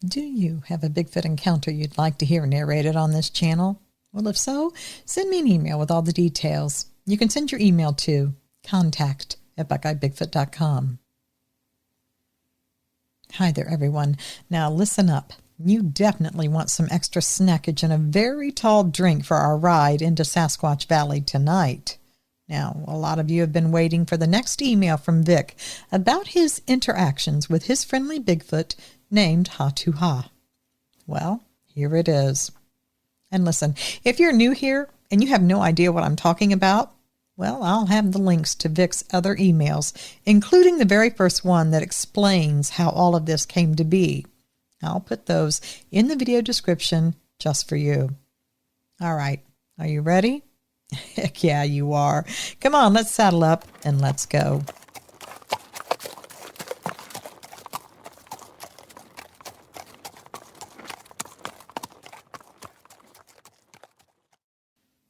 Do you have a Bigfoot encounter you'd like to hear narrated on this channel? Well, if so, send me an email with all the details. You can send your email to contact@buckeyebigfoot.com. Hi there, everyone. Now listen up. You definitely want some extra snackage and a very tall drink for our ride into Sasquatch Valley tonight. Now, a lot of you have been waiting for the next email from Vic about his interactions with his friendly Bigfoot named Hatwoah. Well, here it is. And listen, if you're new here and you have no idea what I'm talking about, well, I'll have the links to Vic's other emails, including the very first one that explains how all of this came to be. I'll put those in the video description just for you. All right, are you ready? Heck yeah, you are. Come on, let's saddle up and let's go.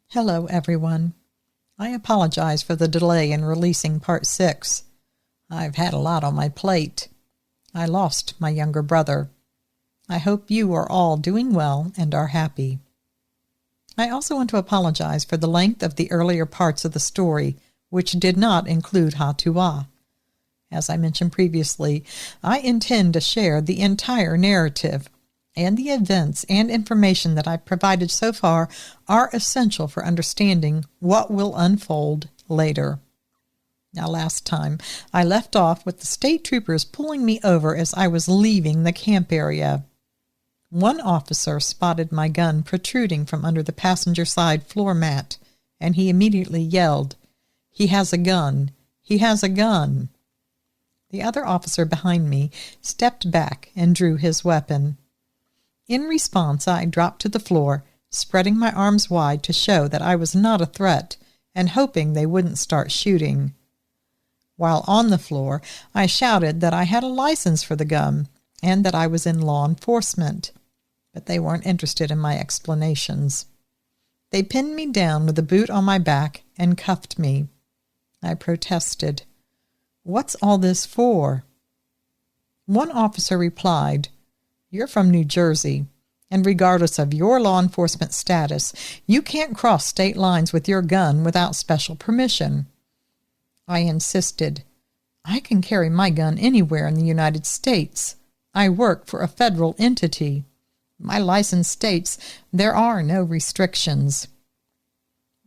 Hello, everyone. I apologize for the delay in releasing Part 6. I've had a lot on my plate. I lost my younger brother. I hope you are all doing well and are happy. I also want to apologize for the length of the earlier parts of the story, which did not include Hatwoah. As I mentioned previously, I intend to share the entire narrative, and the events and information that I've provided so far are essential for understanding what will unfold later. Now, last time, I left off with the state troopers pulling me over as I was leaving the camp area. One officer spotted my gun protruding from under the passenger side floor mat, and he immediately yelled, "He has a gun! He has a gun!" The other officer behind me stepped back and drew his weapon. In response, I dropped to the floor, spreading my arms wide to show that I was not a threat, and hoping they wouldn't start shooting. While on the floor, I shouted that I had a license for the gun, and that I was in law enforcement. But they weren't interested in my explanations. They pinned me down with a boot on my back and cuffed me. I protested. "What's all this for?" One officer replied, "You're from New Jersey, and regardless of your law enforcement status, you can't cross state lines with your gun without special permission." I insisted, "I can carry my gun anywhere in the United States. I work for a federal entity. My license states there are no restrictions."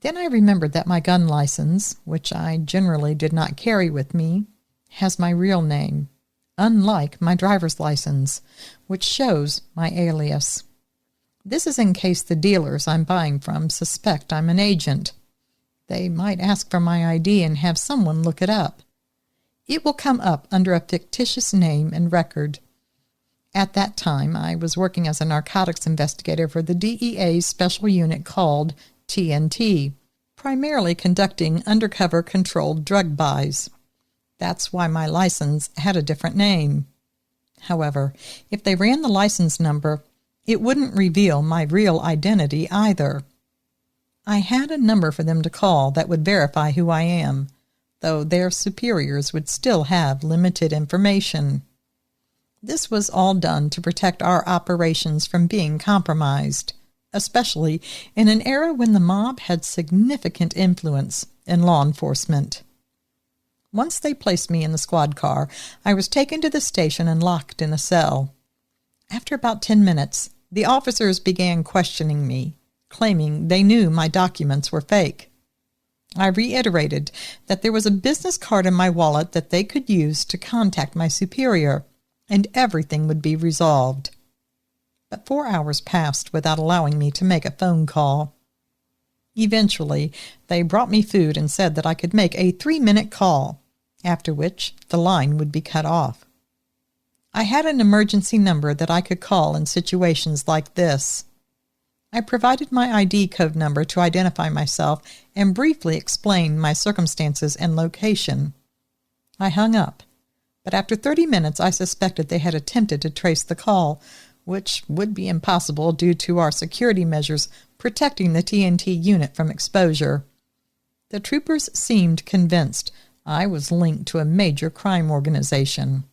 Then I remembered that my gun license, which I generally did not carry with me, has my real name, unlike my driver's license, which shows my alias. This is in case the dealers I'm buying from suspect I'm an agent. They might ask for my ID and have someone look it up. It will come up under a fictitious name and record. At that time, I was working as a narcotics investigator for the DEA's special unit called TNT, primarily conducting undercover controlled drug buys. That's why my license had a different name. However, if they ran the license number, it wouldn't reveal my real identity either. I had a number for them to call that would verify who I am, though their superiors would still have limited information. This was all done to protect our operations from being compromised, especially in an era when the mob had significant influence in law enforcement. Once they placed me in the squad car, I was taken to the station and locked in a cell. After about 10 minutes, the officers began questioning me, claiming they knew my documents were fake. I reiterated that there was a business card in my wallet that they could use to contact my superior, and everything would be resolved. But 4 hours passed without allowing me to make a phone call. Eventually, they brought me food and said that I could make a 3-minute call, after which the line would be cut off. I had an emergency number that I could call in situations like this. I provided my ID code number to identify myself and briefly explained my circumstances and location. I hung up, but after 30 minutes I suspected they had attempted to trace the call, which would be impossible due to our security measures protecting the TNT unit from exposure. The troopers seemed convinced I was linked to a major crime organization.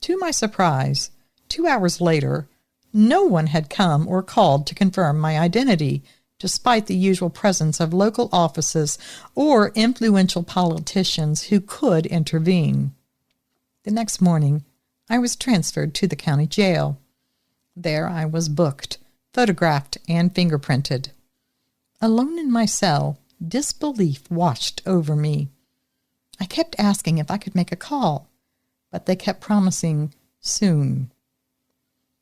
To my surprise, 2 hours later, no one had come or called to confirm my identity, despite the usual presence of local offices or influential politicians who could intervene. The next morning, I was transferred to the county jail. There I was booked, photographed, and fingerprinted. Alone in my cell, disbelief washed over me. I kept asking if I could make a call, but they kept promising soon.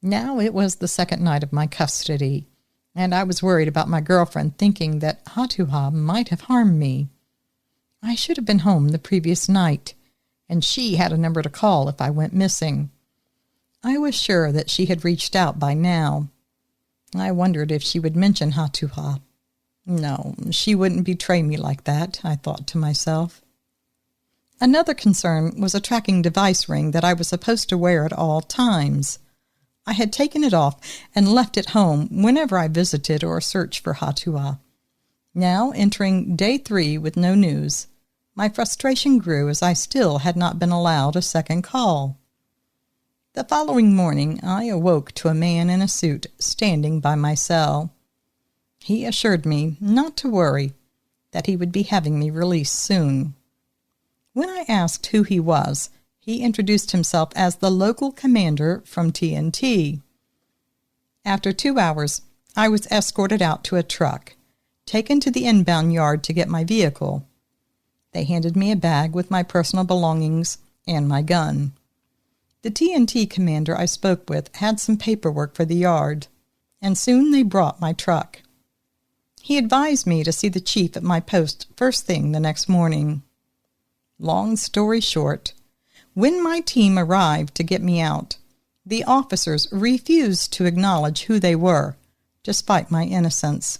Now it was the second night of my custody, and I was worried about my girlfriend thinking that Hatwoah might have harmed me. I should have been home the previous night, and she had a number to call if I went missing. I was sure that she had reached out by now. I wondered if she would mention Hatwoah. No, she wouldn't betray me like that, I thought to myself. Another concern was a tracking device ring that I was supposed to wear at all times. I had taken it off and left it home whenever I visited or searched for Hatwoah. Now, entering day 3 with no news, my frustration grew as I still had not been allowed a second call. The following morning, I awoke to a man in a suit standing by my cell. He assured me not to worry, that he would be having me released soon. When I asked who he was, he introduced himself as the local commander from TNT. After 2 hours, I was escorted out to a truck, taken to the inbound yard to get my vehicle. They handed me a bag with my personal belongings and my gun. The TNT commander I spoke with had some paperwork for the yard, and soon they brought my truck. He advised me to see the chief at my post first thing the next morning. Long story short, when my team arrived to get me out, the officers refused to acknowledge who they were, despite my innocence.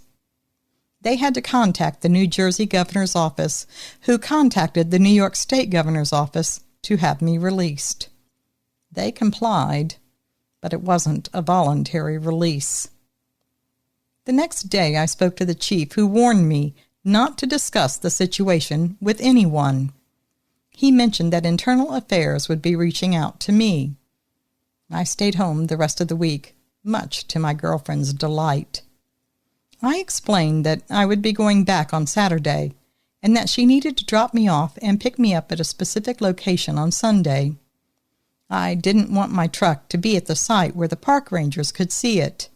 They had to contact the New Jersey governor's office, who contacted the New York State governor's office to have me released. They complied, but it wasn't a voluntary release. The next day I spoke to the chief, who warned me not to discuss the situation with anyone. He mentioned that Internal Affairs would be reaching out to me. I stayed home the rest of the week, much to my girlfriend's delight. I explained that I would be going back on Saturday, and that she needed to drop me off and pick me up at a specific location on Sunday. I didn't want my truck to be at the site where the park rangers could see it.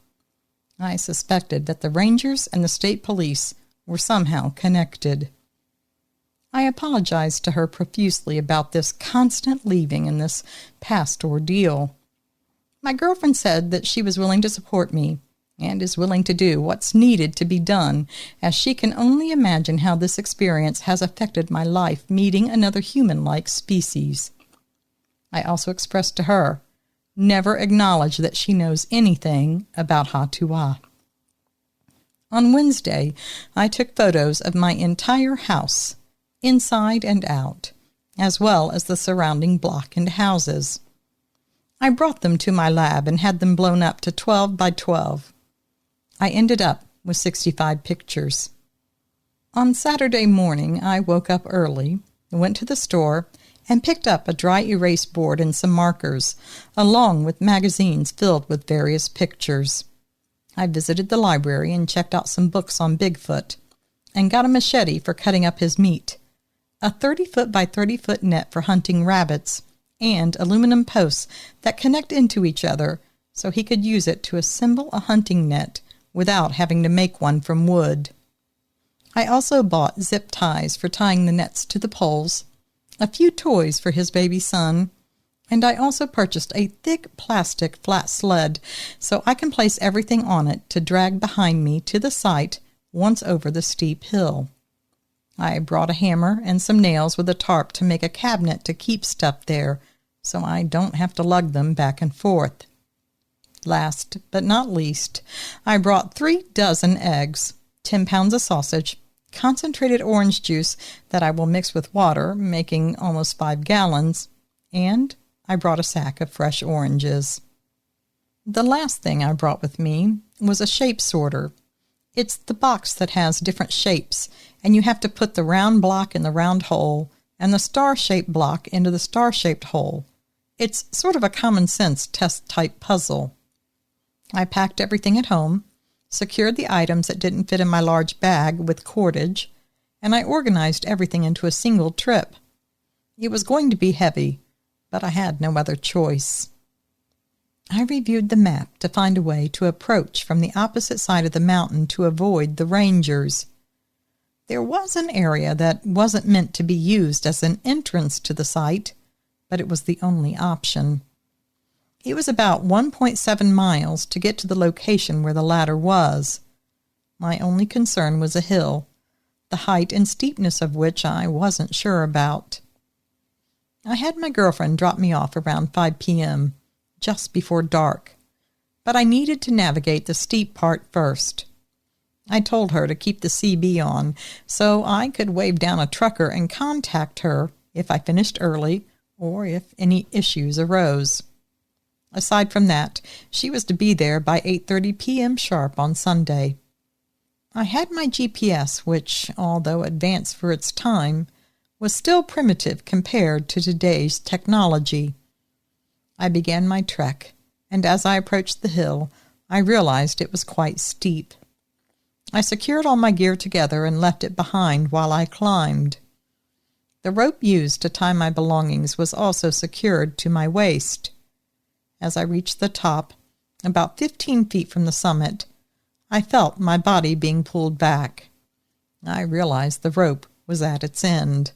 I suspected that the rangers and the state police were somehow connected. I apologized to her profusely about this constant leaving and this past ordeal. My girlfriend said that she was willing to support me and is willing to do what's needed to be done, as she can only imagine how this experience has affected my life meeting another human-like species. I also expressed to her, never acknowledge that she knows anything about Hatwoah. On Wednesday, I took photos of my entire house, inside and out, as well as the surrounding block and houses. I brought them to my lab and had them blown up to 12 by 12. I ended up with 65 pictures. On Saturday morning, I woke up early, went to the store, and picked up a dry erase board and some markers, along with magazines filled with various pictures. I visited the library and checked out some books on Bigfoot, and got a machete for cutting up his meat, a 30-foot by 30-foot net for hunting rabbits, and aluminum posts that connect into each other so he could use it to assemble a hunting net without having to make one from wood. I also bought zip ties for tying the nets to the poles, a few toys for his baby son, and I also purchased a thick plastic flat sled so I can place everything on it to drag behind me to the site once over the steep hill. I brought a hammer and some nails with a tarp to make a cabinet to keep stuff there so I don't have to lug them back and forth. Last but not least, I brought 3 dozen eggs, 10 pounds of sausage, concentrated orange juice that I will mix with water, making almost 5 gallons, and I brought a sack of fresh oranges. The last thing I brought with me was a shape sorter. It's the box that has different shapes, and you have to put the round block in the round hole and the star-shaped block into the star-shaped hole, It's sort of a common sense test-type puzzle. I packed everything at home, secured the items that didn't fit in my large bag with cordage, and I organized everything into a single trip. It was going to be heavy, but I had no other choice. I reviewed the map to find a way to approach from the opposite side of the mountain to avoid the rangers. There was an area that wasn't meant to be used as an entrance to the site, but it was the only option. It was about 1.7 miles to get to the location where the ladder was. My only concern was a hill, the height and steepness of which I wasn't sure about. I had my girlfriend drop me off around 5 p.m., just before dark, but I needed to navigate the steep part first. I told her to keep the CB on so I could wave down a trucker and contact her if I finished early or if any issues arose. Aside from that, she was to be there by 8:30 p.m. sharp on Sunday. I had my GPS, which, although advanced for its time, was still primitive compared to today's technology. I began my trek, and as I approached the hill, I realized it was quite steep. I secured all my gear together and left it behind while I climbed. The rope used to tie my belongings was also secured to my waist. As I reached the top, about 15 feet from the summit, I felt my body being pulled back. I realized the rope was at its end.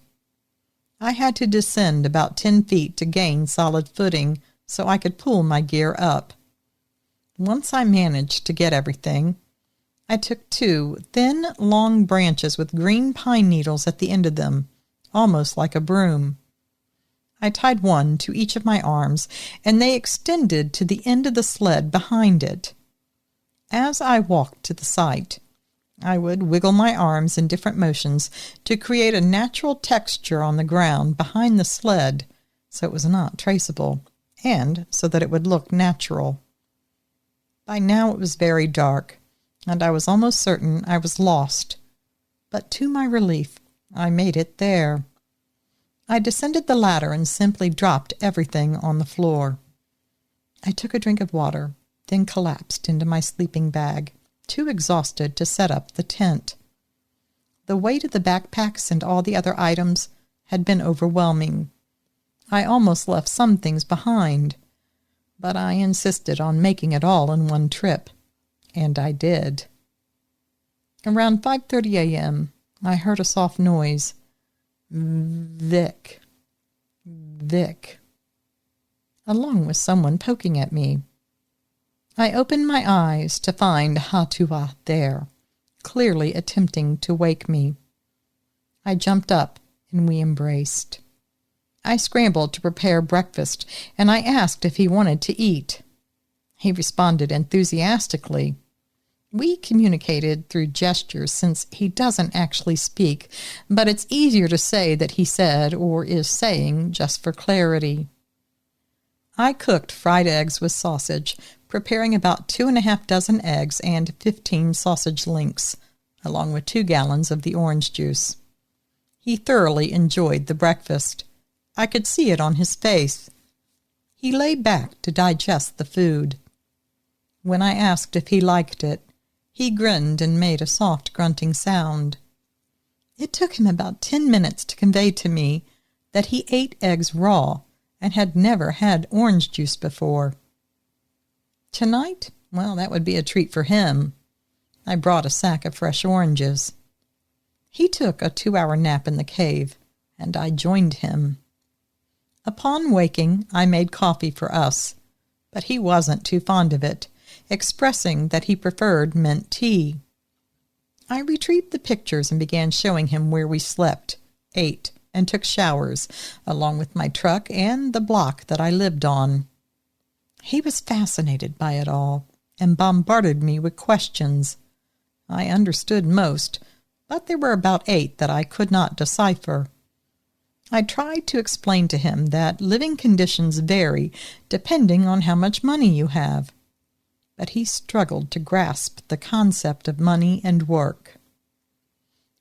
I had to descend about 10 feet to gain solid footing so I could pull my gear up. Once I managed to get everything, I took 2 thin, long branches with green pine needles at the end of them, almost like a broom. I tied one to each of my arms, and they extended to the end of the sled behind it. As I walked to the site, I would wiggle my arms in different motions to create a natural texture on the ground behind the sled so it was not traceable, and so that it would look natural. By now it was very dark, and I was almost certain I was lost, but to my relief, I made it there. I descended the ladder and simply dropped everything on the floor. I took a drink of water, then collapsed into my sleeping bag, too exhausted to set up the tent. The weight of the backpacks and all the other items had been overwhelming. I almost left some things behind, but I insisted on making it all in one trip, and I did. Around 5:30 a.m., I heard a soft noise. Vic, along with someone poking at me. I opened my eyes to find Hatwoah there, clearly attempting to wake me. I jumped up and we embraced. I scrambled to prepare breakfast, and I asked if he wanted to eat. He responded enthusiastically. We communicated through gestures since he doesn't actually speak, but it's easier to say that he said or is saying just for clarity. I cooked fried eggs with sausage, preparing about 2.5 dozen eggs and 15 sausage links, along with 2 gallons of the orange juice. He thoroughly enjoyed the breakfast. I could see it on his face. He lay back to digest the food. When I asked if he liked it, he grinned and made a soft grunting sound. It took him about 10 minutes to convey to me that he ate eggs raw and had never had orange juice before. Tonight, well, that would be a treat for him. I brought a sack of fresh oranges. He took a 2-hour nap in the cave, and I joined him. Upon waking, I made coffee for us, but he wasn't too fond of it, expressing that he preferred mint tea. I retrieved the pictures and began showing him where we slept, ate, and took showers, along with my truck and the block that I lived on. He was fascinated by it all and bombarded me with questions. I understood most, but there were about 8 that I could not decipher. I tried to explain to him that living conditions vary depending on how much money you have, but he struggled to grasp the concept of money and work.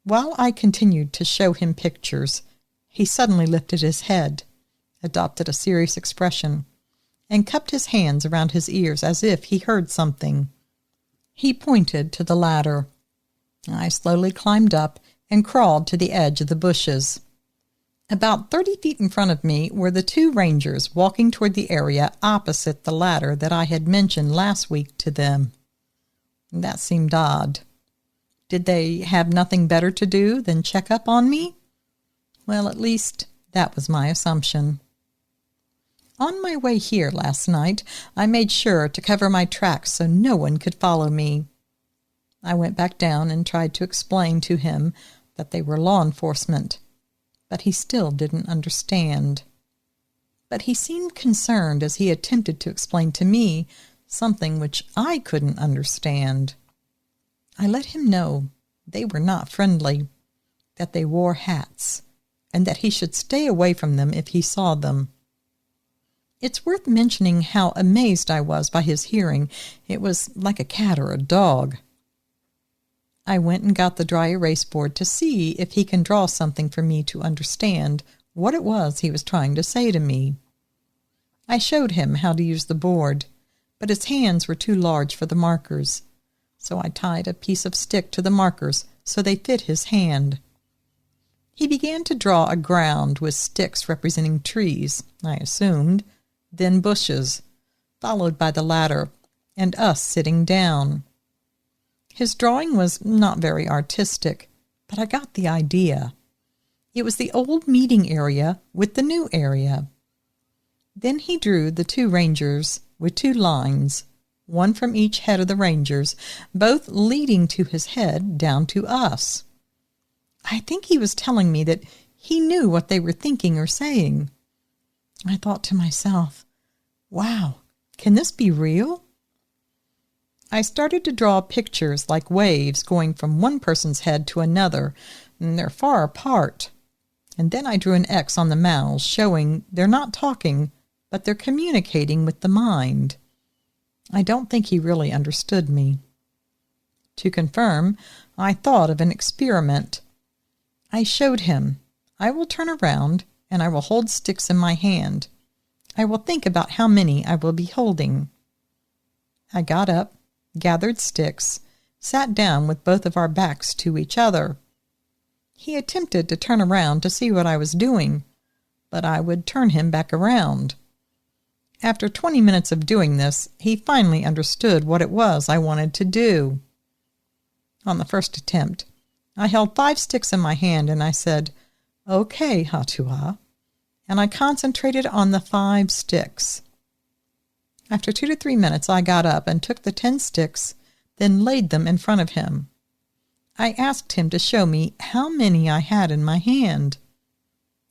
While I continued to show him pictures, he suddenly lifted his head, adopted a serious expression, and cupped his hands around his ears as if he heard something. He pointed to the ladder. I slowly climbed up and crawled to the edge of the bushes. About 30 feet in front of me were the 2 rangers walking toward the area opposite the ladder that I had mentioned last week to them. That seemed odd. Did they have nothing better to do than check up on me? Well, at least that was my assumption. On my way here last night, I made sure to cover my tracks so no one could follow me. I went back down and tried to explain to him that they were law enforcement, but he still didn't understand. But he seemed concerned as he attempted to explain to me something which I couldn't understand. I let him know they were not friendly, that they wore hats, and that he should stay away from them if he saw them. It's worth mentioning how amazed I was by his hearing. It was like a cat or a dog. I went and got the dry erase board to see if he can draw something for me to understand what it was he was trying to say to me. I showed him how to use the board, but his hands were too large for the markers, so I tied a piece of stick to the markers so they fit his hand. He began to draw a ground with sticks representing trees, I assumed, then bushes, followed by the ladder, and us sitting down. His drawing was not very artistic, but I got the idea. It was the old meeting area with the new area. Then he drew the 2 rangers with 2 lines, one from each head of the rangers, both leading to his head down to us. I think he was telling me that he knew what they were thinking or saying. I thought to myself, wow, can this be real? I started to draw pictures like waves going from one person's head to another, and they're far apart. And then I drew an X on the mouths, showing they're not talking, but they're communicating with the mind. I don't think he really understood me. To confirm, I thought of an experiment. I showed him, I will turn around and I will hold sticks in my hand. I will think about how many I will be holding. I got up, gathered sticks, sat down with both of our backs to each other. He attempted to turn around to see what I was doing, but I would turn him back around. After 20 minutes of doing this, he finally understood what it was I wanted to do. On the first attempt, I held 5 sticks in my hand and I said, "Okay, Hatwoah," and I concentrated on the 5 sticks. After 2 to 3 minutes, I got up and took the 10 sticks, then laid them in front of him. I asked him to show me how many I had in my hand.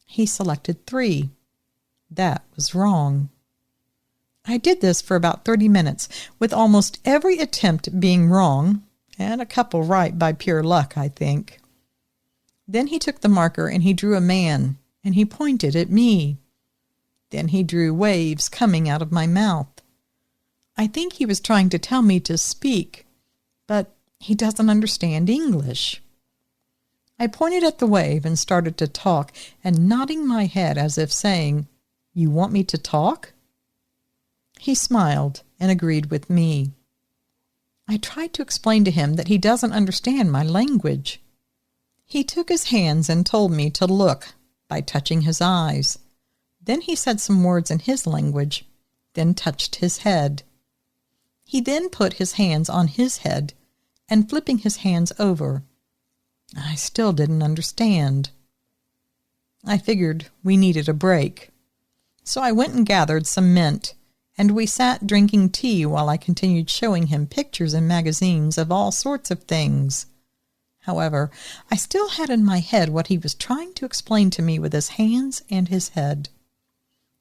He selected 3. That was wrong. I did this for about 30 minutes, with almost every attempt being wrong, and a couple right by pure luck, I think. Then he took the marker and he drew a man, and he pointed at me. Then he drew waves coming out of my mouth. I think he was trying to tell me to speak, but he doesn't understand English. I pointed at the wave and started to talk, and nodding my head as if saying, "You want me to talk?" He smiled and agreed with me. I tried to explain to him that he doesn't understand my language. He took his hands and told me to look by touching his eyes. Then he said some words in his language, then touched his head. He then put his hands on his head and flipping his hands over. I still didn't understand. I figured we needed a break. So I went and gathered some mint, and we sat drinking tea while I continued showing him pictures and magazines of all sorts of things. However, I still had in my head what he was trying to explain to me with his hands and his head.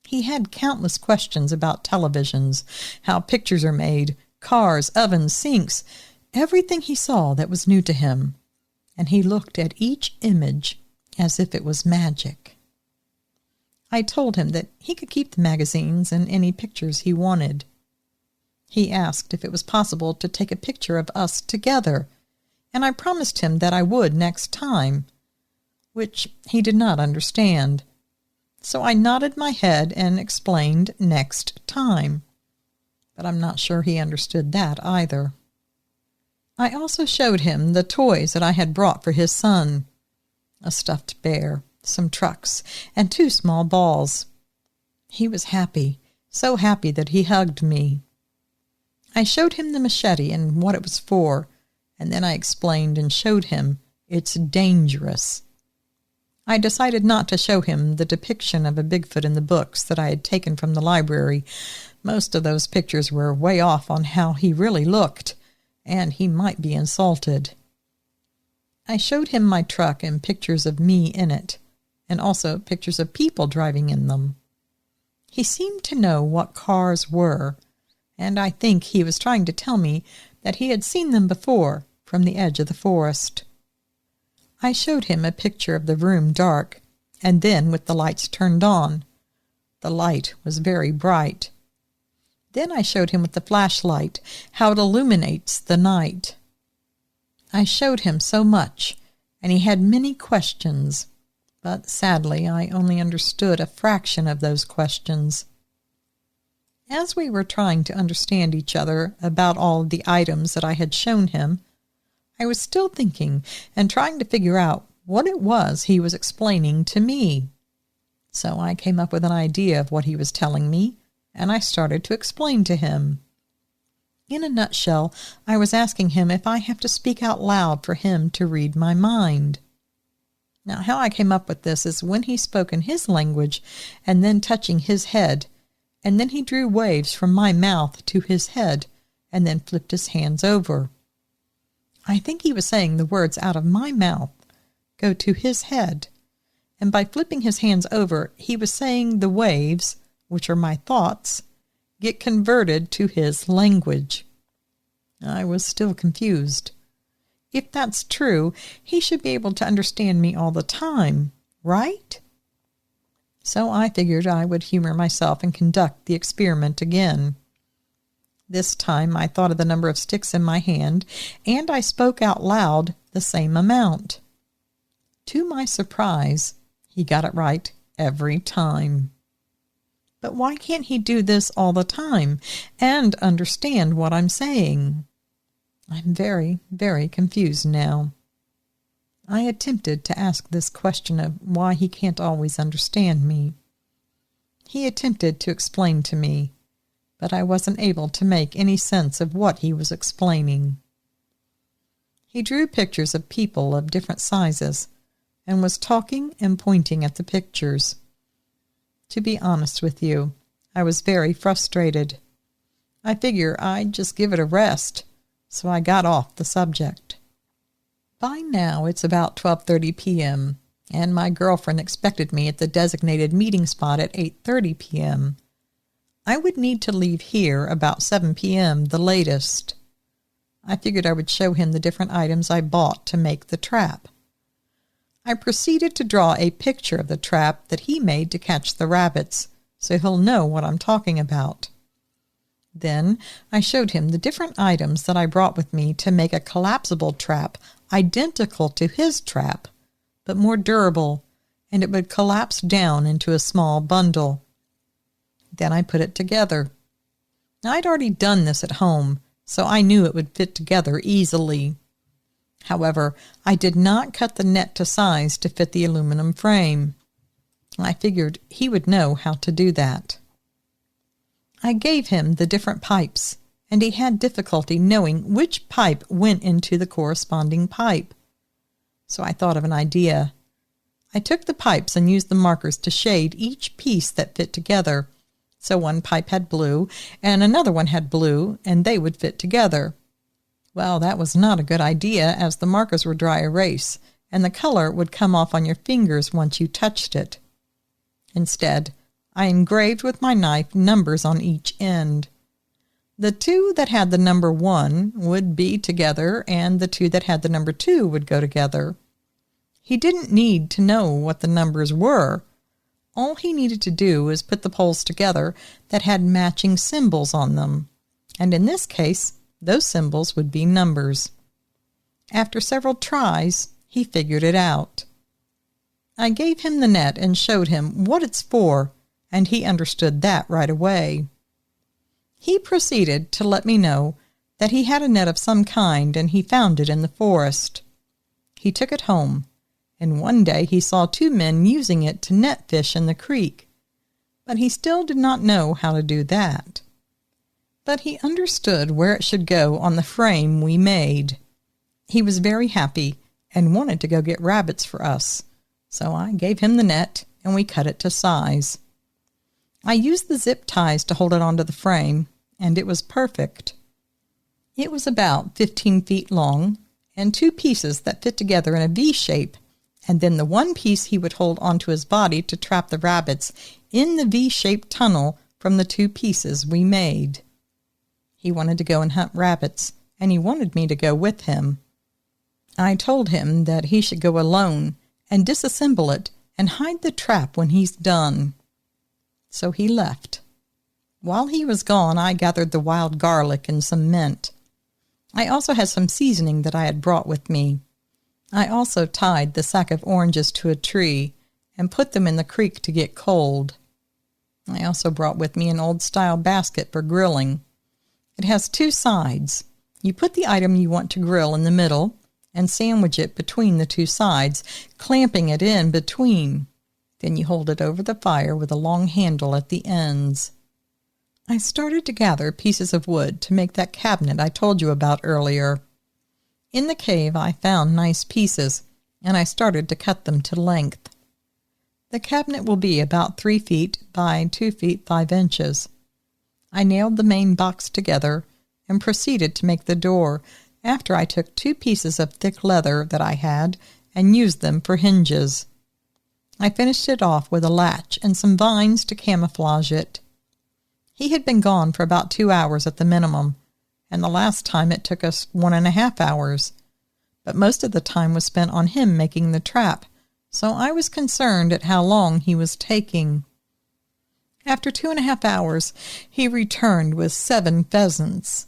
He had countless questions about televisions, how pictures are made, cars, ovens, sinks, everything he saw that was new to him, and he looked at each image as if it was magic. I told him that he could keep the magazines and any pictures he wanted. He asked if it was possible to take a picture of us together, and I promised him that I would next time, which he did not understand. So I nodded my head and explained next time. But I'm not sure he understood that either. I also showed him the toys that I had brought for his son. A stuffed bear, some trucks, and 2 small balls. He was happy, so happy that he hugged me. I showed him the machete and what it was for, and then I explained and showed him it's dangerous. I decided not to show him the depiction of a Bigfoot in the books that I had taken from the library. Most of those pictures were way off on how he really looked, and he might be insulted. I showed him my truck and pictures of me in it, and also pictures of people driving in them. He seemed to know what cars were, and I think he was trying to tell me that he had seen them before from the edge of the forest. I showed him a picture of the room dark, and then with the lights turned on. The light was very bright. Then I showed him with the flashlight how it illuminates the night. I showed him so much, and he had many questions, but sadly I only understood a fraction of those questions. As we were trying to understand each other about all of the items that I had shown him, I was still thinking and trying to figure out what it was he was explaining to me. So I came up with an idea of what he was telling me, and I started to explain to him. In a nutshell, I was asking him if I have to speak out loud for him to read my mind. Now, how I came up with this is when he spoke in his language and then touching his head, and then he drew waves from my mouth to his head and then flipped his hands over. I think he was saying the words out of my mouth go to his head, and by flipping his hands over, he was saying the waves, which are my thoughts, get converted to his language. I was still confused. If that's true, he should be able to understand me all the time, right? So I figured I would humor myself and conduct the experiment again. This time I thought of the number of sticks in my hand, and I spoke out loud the same amount. To my surprise, he got it right every time. But why can't he do this all the time and understand what I'm saying? I'm very, very confused now. I attempted to ask this question of why he can't always understand me. He attempted to explain to me, but I wasn't able to make any sense of what he was explaining. He drew pictures of people of different sizes and was talking and pointing at the pictures. To be honest with you, I was very frustrated. I figure I'd just give it a rest, so I got off the subject. By now it's about 12:30 p.m., and my girlfriend expected me at the designated meeting spot at 8:30 p.m. I would need to leave here about 7 p.m. the latest. I figured I would show him the different items I bought to make the trap. I proceeded to draw a picture of the trap that he made to catch the rabbits, so he'll know what I'm talking about. Then I showed him the different items that I brought with me to make a collapsible trap identical to his trap, but more durable, and it would collapse down into a small bundle. Then I put it together. I'd already done this at home, so I knew it would fit together easily. However, I did not cut the net to size to fit the aluminum frame. I figured he would know how to do that. I gave him the different pipes, and he had difficulty knowing which pipe went into the corresponding pipe. So I thought of an idea. I took the pipes and used the markers to shade each piece that fit together. So one pipe had blue, and another one had blue, and they would fit together. Well, that was not a good idea, as the markers were dry erase, and the color would come off on your fingers once you touched it. Instead, I engraved with my knife numbers on each end. The two that had the number 1 would be together, and the two that had the number 2 would go together. He didn't need to know what the numbers were. All he needed to do was put the poles together that had matching symbols on them, and in this case, those symbols would be numbers. After several tries, he figured it out. I gave him the net and showed him what it's for, and he understood that right away. He proceeded to let me know that he had a net of some kind and he found it in the forest. He took it home, and one day he saw 2 men using it to net fish in the creek, but he still did not know how to do that. But he understood where it should go on the frame we made. He was very happy and wanted to go get rabbits for us, so I gave him the net and we cut it to size. I used the zip ties to hold it onto the frame, and it was perfect. It was about 15 feet long, and 2 pieces that fit together in a V shape, and then the one piece he would hold onto his body to trap the rabbits in the V-shaped tunnel from the 2 pieces we made. He wanted to go and hunt rabbits, and he wanted me to go with him. I told him that he should go alone and disassemble it and hide the trap when he's done. So he left. While he was gone, I gathered the wild garlic and some mint. I also had some seasoning that I had brought with me. I also tied the sack of oranges to a tree and put them in the creek to get cold. I also brought with me an old-style basket for grilling. It has 2 sides. You put the item you want to grill in the middle and sandwich it between the 2 sides, clamping it in between. Then you hold it over the fire with a long handle at the ends. I started to gather pieces of wood to make that cabinet I told you about earlier. In the cave I found nice pieces, and I started to cut them to length. The cabinet will be about 3 feet by 2 feet 5 inches. I nailed the main box together and proceeded to make the door after I took 2 pieces of thick leather that I had and used them for hinges. I finished it off with a latch and some vines to camouflage it. He had been gone for about 2 hours at the minimum, and the last time it took us 1.5 hours. But most of the time was spent on him making the trap, so I was concerned at how long he was taking. After 2.5 hours, he returned with 7 pheasants.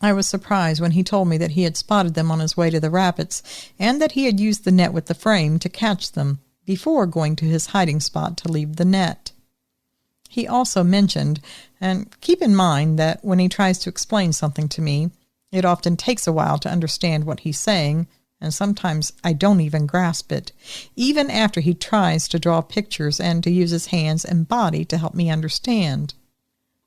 I was surprised when he told me that he had spotted them on his way to the rapids and that he had used the net with the frame to catch them before going to his hiding spot to leave the net. He also mentioned, and keep in mind that when he tries to explain something to me, it often takes a while to understand what he's saying, and sometimes I don't even grasp it, even after he tries to draw pictures and to use his hands and body to help me understand.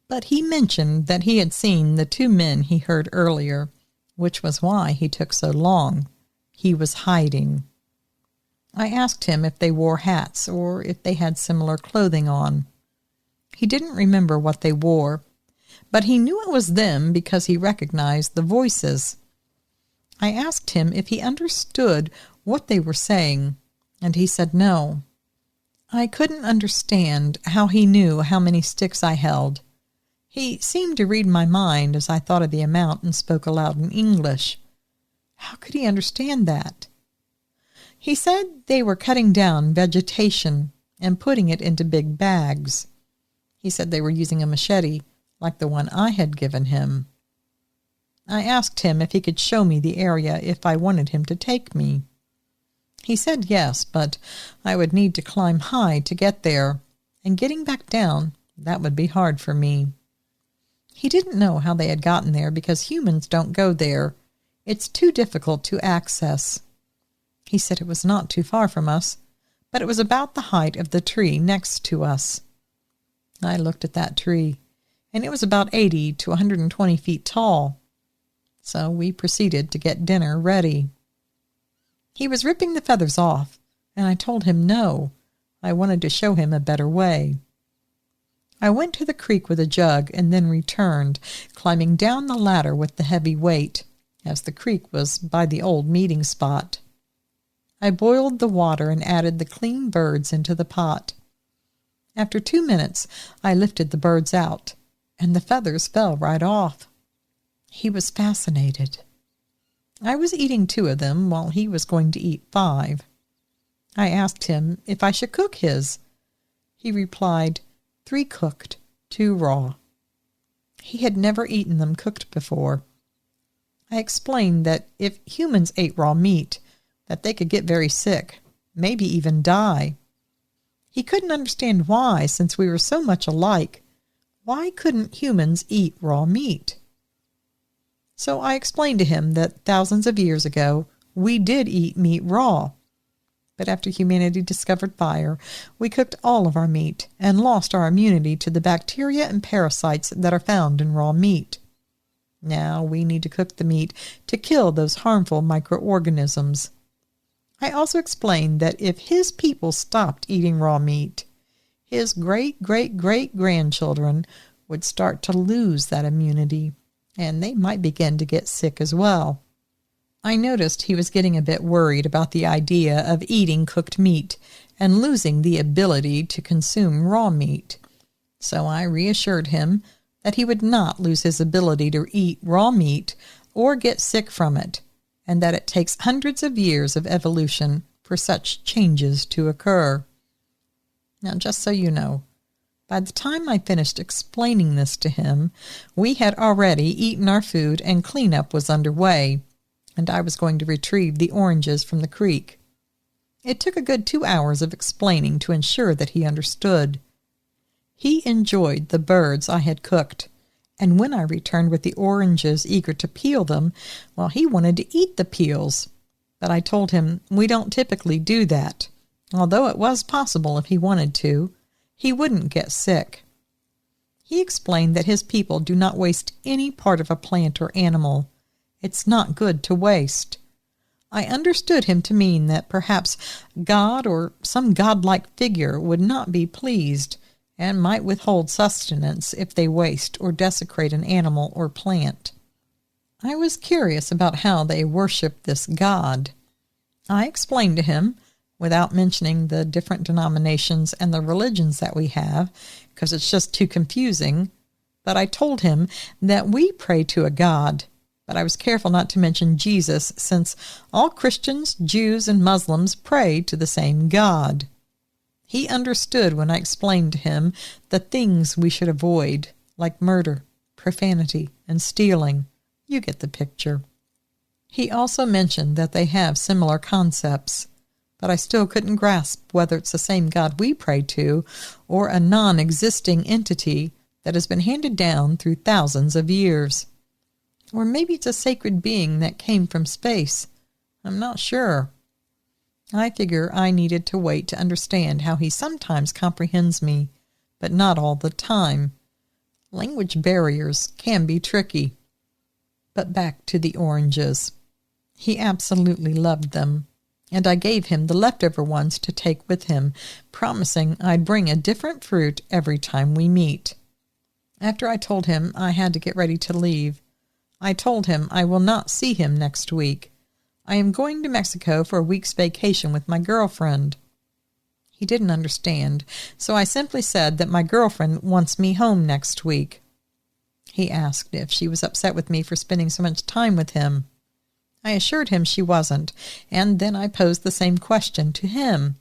But he mentioned that he had seen the 2 men he heard earlier, which was why he took so long. He was hiding. I asked him if they wore hats or if they had similar clothing on. He didn't remember what they wore, but he knew it was them because he recognized the voices. I asked him if he understood what they were saying, and he said no. I couldn't understand how he knew how many sticks I held. He seemed to read my mind as I thought of the amount and spoke aloud in English. How could he understand that? He said they were cutting down vegetation and putting it into big bags. He said they were using a machete like the one I had given him. I asked him if he could show me the area if I wanted him to take me. He said yes, but I would need to climb high to get there, and getting back down, that would be hard for me. He didn't know how they had gotten there because humans don't go there. It's too difficult to access. He said it was not too far from us, but it was about the height of the tree next to us. I looked at that tree, and it was about 80 to 120 feet tall. So we proceeded to get dinner ready. He was ripping the feathers off, and I told him no. I wanted to show him a better way. I went to the creek with a jug and then returned, climbing down the ladder with the heavy weight, as the creek was by the old meeting spot. I boiled the water and added the clean birds into the pot. After 2 minutes, I lifted the birds out, and the feathers fell right off. He was fascinated. I was eating 2 of them while he was going to eat 5. I asked him if I should cook his. He replied, 3 cooked, 2 raw. He had never eaten them cooked before. I explained that if humans ate raw meat, that they could get very sick, maybe even die. He couldn't understand why, since we were so much alike. Why couldn't humans eat raw meat? So I explained to him that thousands of years ago, we did eat meat raw. But after humanity discovered fire, we cooked all of our meat and lost our immunity to the bacteria and parasites that are found in raw meat. Now we need to cook the meat to kill those harmful microorganisms. I also explained that if his people stopped eating raw meat, his great-great-great-grandchildren would start to lose that immunity, and they might begin to get sick as well. I noticed he was getting a bit worried about the idea of eating cooked meat and losing the ability to consume raw meat. So I reassured him that he would not lose his ability to eat raw meat or get sick from it, and that it takes hundreds of years of evolution for such changes to occur. Now, just so you know, by the time I finished explaining this to him, we had already eaten our food and cleanup was underway, and I was going to retrieve the oranges from the creek. It took a good 2 hours of explaining to ensure that he understood. He enjoyed the birds I had cooked, and when I returned with the oranges eager to peel them, well, he wanted to eat the peels. But I told him we don't typically do that. Although it was possible if he wanted to, he wouldn't get sick. He explained that his people do not waste any part of a plant or animal. It's not good to waste. I understood him to mean that perhaps God or some godlike figure would not be pleased and might withhold sustenance if they waste or desecrate an animal or plant. I was curious about how they worship this God. I explained to him, without mentioning the different denominations and the religions that we have, because it's just too confusing, but I told him that we pray to a God, but I was careful not to mention Jesus, since all Christians, Jews, and Muslims pray to the same God. He understood when I explained to him the things we should avoid, like murder, profanity, and stealing. You get the picture. He also mentioned that they have similar concepts, but I still couldn't grasp whether it's the same God we pray to or a non-existing entity that has been handed down through thousands of years. Or maybe it's a sacred being that came from space. I'm not sure. I figure I needed to wait to understand how he sometimes comprehends me, but not all the time. Language barriers can be tricky. But back to the oranges. He absolutely loved them, and I gave him the leftover ones to take with him, promising I'd bring a different fruit every time we meet. After I told him I had to get ready to leave, I told him I will not see him next week. I am going to Mexico for a week's vacation with my girlfriend. He didn't understand, so I simply said that my girlfriend wants me home next week. He asked if she was upset with me for spending so much time with him. I assured him she wasn't, and then I posed the same question to him.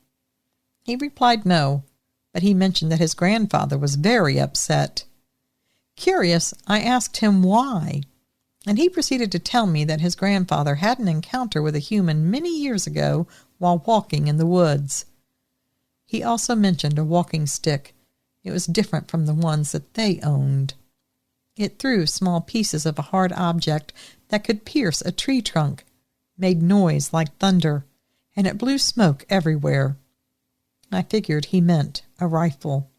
He replied no, but he mentioned that his grandfather was very upset. Curious, I asked him why, and he proceeded to tell me that his grandfather had an encounter with a human many years ago while walking in the woods. He also mentioned a walking stick. It was different from the ones that they owned. It threw small pieces of a hard object that could pierce a tree trunk, made noise like thunder, and it blew smoke everywhere. I figured he meant a rifle.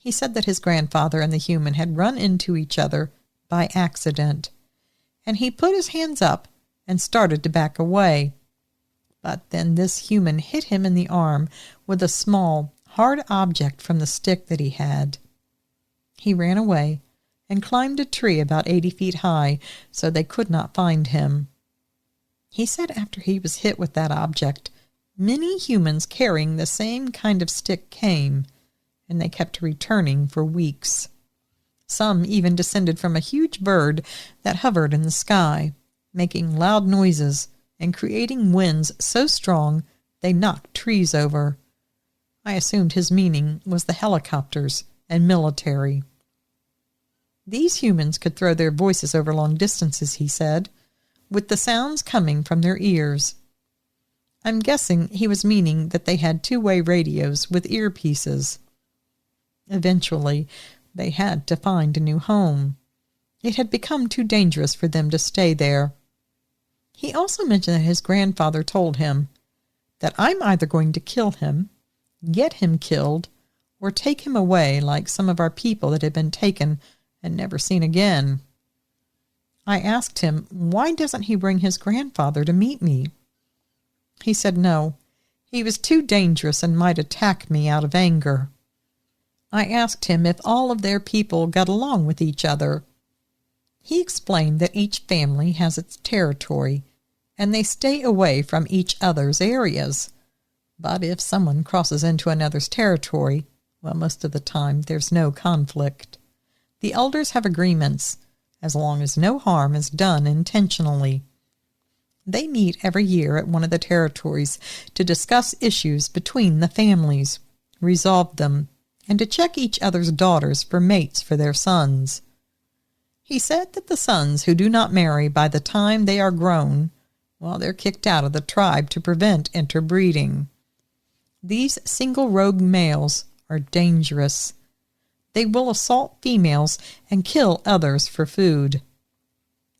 He said that his grandfather and the human had run into each other by accident, and he put his hands up and started to back away. But then this human hit him in the arm with a small, hard object from the stick that he had. He ran away and climbed a tree about 80 feet high so they could not find him. He said after he was hit with that object, many humans carrying the same kind of stick came, and they kept returning for weeks. Some even descended from a huge bird that hovered in the sky, making loud noises and creating winds so strong they knocked trees over. I assumed his meaning was the helicopters and military. These humans could throw their voices over long distances, he said, with the sounds coming from their ears. I'm guessing he was meaning that they had two-way radios with earpieces. Eventually, they had to find a new home. It had become too dangerous for them to stay there. He also mentioned that his grandfather told him that I'm either going to kill him, get him killed, or take him away like some of our people that had been taken and never seen again. I asked him, why doesn't he bring his grandfather to meet me? He said no, he was too dangerous and might attack me out of anger. I asked him if all of their people got along with each other. He explained that each family has its territory, and they stay away from each other's areas. But if someone crosses into another's territory, well, most of the time there's no conflict. The elders have agreements, as long as no harm is done intentionally. They meet every year at one of the territories to discuss issues between the families, resolve them, and to check each other's daughters for mates for their sons. He said that the sons who do not marry by the time they are grown, well, they're kicked out of the tribe to prevent interbreeding. These single rogue males are dangerous. They will assault females and kill others for food.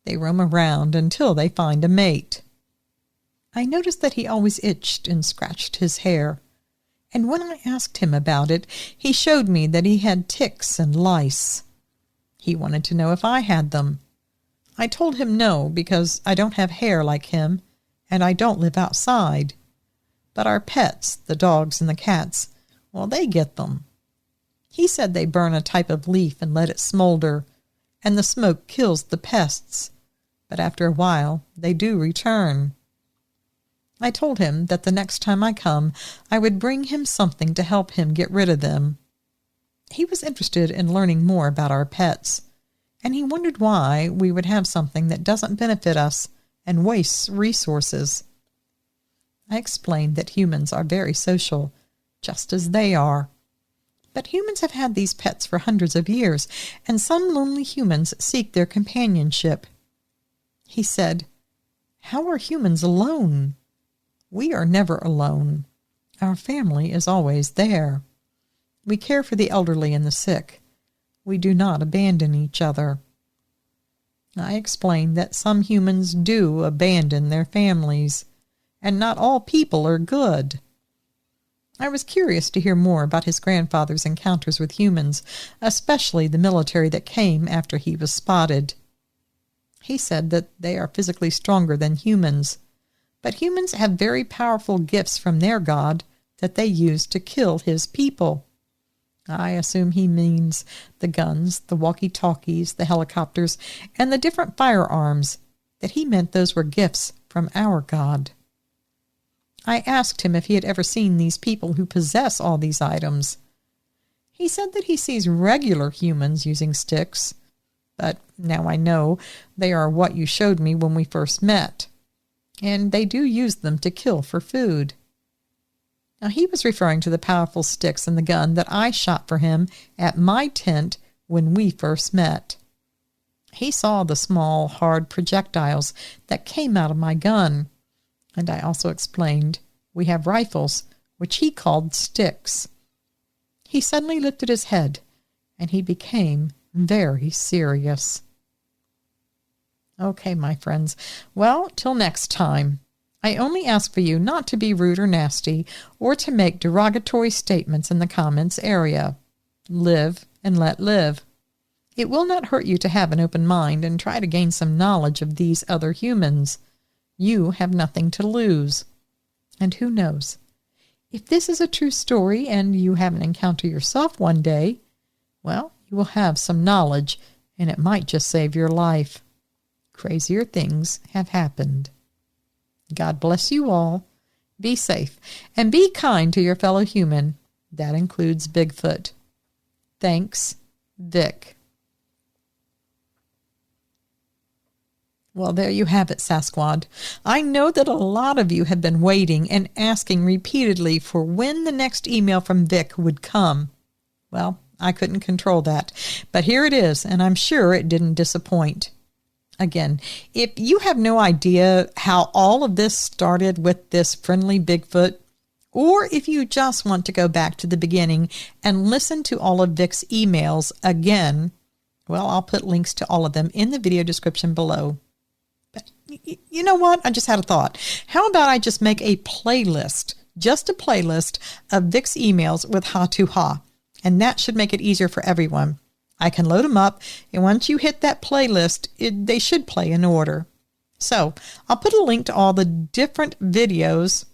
They roam around until they find a mate. I noticed that he always itched and scratched his hair, and when I asked him about it, he showed me that he had ticks and lice. He wanted to know if I had them. I told him no, because I don't have hair like him, and I don't live outside. But our pets, the dogs and the cats, well, they get them. He said they burn a type of leaf and let it smolder, and the smoke kills the pests, but after a while they do return. I told him that the next time I come, I would bring him something to help him get rid of them. He was interested in learning more about our pets, and he wondered why we would have something that doesn't benefit us and wastes resources. I explained that humans are very social, just as they are. But humans have had these pets for hundreds of years, and some lonely humans seek their companionship. He said, "How are humans alone? We are never alone. Our family is always there. We care for the elderly and the sick. We do not abandon each other." I explained that some humans do abandon their families, and not all people are good. I was curious to hear more about his grandfather's encounters with humans, especially the military that came after he was spotted. He said that they are physically stronger than humans, but humans have very powerful gifts from their God that they use to kill his people. I assume he means the guns, the walkie-talkies, the helicopters, and the different firearms, that he meant those were gifts from our God. I asked him if he had ever seen these people who possess all these items. He said that he sees regular humans using sticks, but now I know they are what you showed me when we first met, and they do use them to kill for food. Now he was referring to the powerful sticks and the gun that I shot for him at my tent when we first met. He saw the small, hard projectiles that came out of my gun, and I also explained we have rifles, which he called sticks. He suddenly lifted his head, and he became very serious. Okay, my friends. Well, till next time. I only ask for you not to be rude or nasty, or to make derogatory statements in the comments area. Live and let live. It will not hurt you to have an open mind and try to gain some knowledge of these other humans. You have nothing to lose. And who knows? If this is a true story and you have an encounter yourself one day, well, you will have some knowledge, and it might just save your life. Crazier things have happened. God bless you all. Be safe, and be kind to your fellow human. That includes Bigfoot. Thanks, Vic. Well, there you have it, Sasquatch. I know that a lot of you have been waiting and asking repeatedly for when the next email from Vic would come. Well, I couldn't control that, but here it is, and I'm sure it didn't disappoint. Again, if you have no idea how all of this started with this friendly Bigfoot, or if you just want to go back to the beginning and listen to all of Vic's emails again, well, I'll put links to all of them in the video description below. But you know what? I just had a thought. How about I just make a playlist, just a playlist of Vic's emails with Hatwoah, and that should make it easier for everyone. I can load them up, and once you hit that playlist, they should play in order. So I'll put a link to all the different videos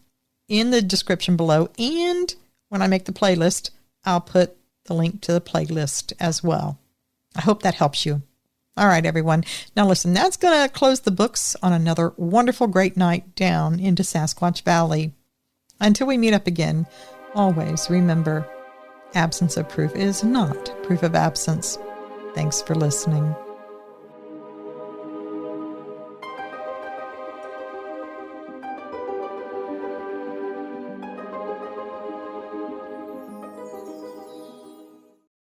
in the description below, and when I make the playlist, I'll put the link to the playlist as well. I hope that helps you. All right, everyone. Now listen, that's going to close the books on another wonderful, great night down into Sasquatch Valley. Until we meet up again, always remember, absence of proof is not proof of absence. Thanks for listening.